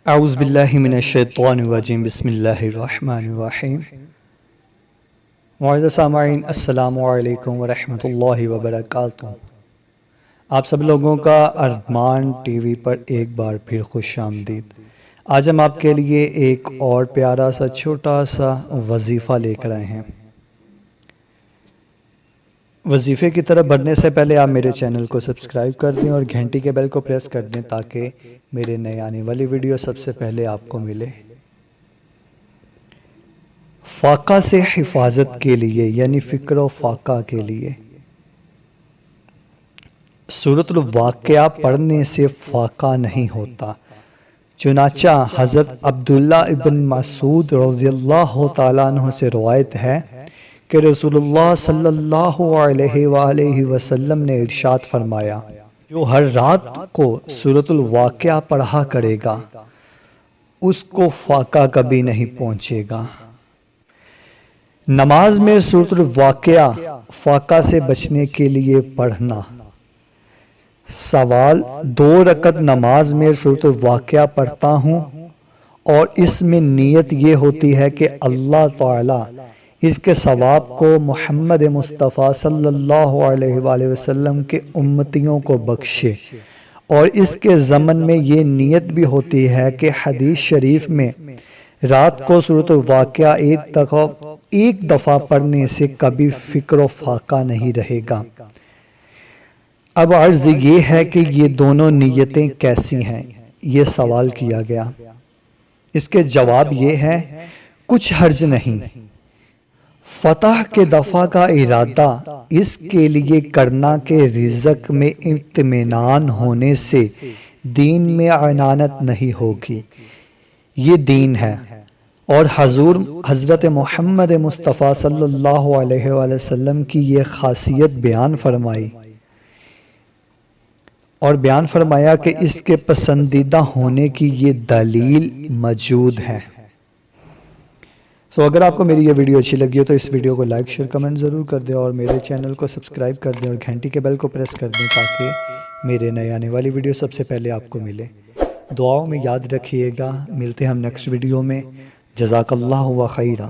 اعوذ باللہ من الشیطان الرجیم بسم اللہ الرحمن الرحیم۔ معزز سامعین، السلام علیکم ورحمۃ اللہ وبرکاتہ۔ آپ سب لوگوں کا ارمان ٹی وی پر ایک بار پھر خوش آمدید۔ آج ہم آپ کے لیے ایک اور پیارا سا چھوٹا سا وظیفہ لے کر آئے ہیں۔ وظیفے کی طرف بڑھنے سے پہلے آپ میرے چینل کو سبسکرائب کر دیں اور گھنٹی کے بیل کو پریس کر دیں تاکہ میرے نئے آنے والی ویڈیو سب سے پہلے آپ کو ملے۔ فاقہ سے حفاظت کے لیے یعنی فکر و فاقہ کے لیے سورۃ الواقعہ پڑھنے سے فاقہ نہیں ہوتا۔ چنانچہ حضرت عبداللہ ابن مسعود رضی اللہ تعالیٰ عنہ سے روایت ہے کہ رسول اللہ صلی اللہ علیہ وآلہ وسلم نے ارشاد فرمایا، جو ہر رات کو سورۃ الواقعہ پڑھا کرے گا اس کو فاقہ کبھی نہیں پہنچے گا۔ نماز میں سورۃ الواقعہ فاقہ سے بچنے کے لیے پڑھنا۔ سوال: 2 رکعت نماز میں سورۃ الواقعہ پڑھتا ہوں اور اس میں نیت یہ ہوتی ہے کہ اللہ تعالیٰ اس کے ثواب کو محمد مصطفیٰ صلی اللہ علیہ وآلہ وسلم کے امتیوں کو بخشے، اور اس کے ضمن میں یہ نیت بھی ہوتی ہے کہ حدیث شریف میں رات کو سورۃ الواقعہ ایک دفعہ پڑھنے سے کبھی فکر و فاقہ نہیں رہے گا۔ اب عرض یہ ہے کہ یہ دونوں نیتیں کیسی ہیں؟ یہ سوال کیا گیا۔ اس کے جواب یہ ہے، کچھ حرج نہیں۔ فتح کے دفعہ کا ارادہ اس کے لیے کرنا کہ رزق میں اطمینان ہونے سے دین میں عنانت نہیں ہوگی، یہ دین ہے۔ اور حضرت محمد مصطفیٰ صلی اللہ علیہ وآلہ وسلم کی یہ خاصیت بیان فرمائی اور بیان فرمایا کہ اس کے پسندیدہ ہونے کی یہ دلیل موجود ہے۔ اگر آپ کو میری یہ ویڈیو اچھی لگی ہو تو اس ویڈیو کو لائک شیئر کمنٹ ضرور کر دیں اور میرے چینل کو سبسکرائب کر دیں اور گھنٹی کے بیل کو پریس کر دیں تاکہ میرے نئے آنے والی ویڈیو سب سے پہلے آپ کو ملے۔ دعاؤں میں یاد رکھیے گا۔ ملتے ہیں ہم نیکسٹ ویڈیو میں۔ جزاک اللہ و خیرہ۔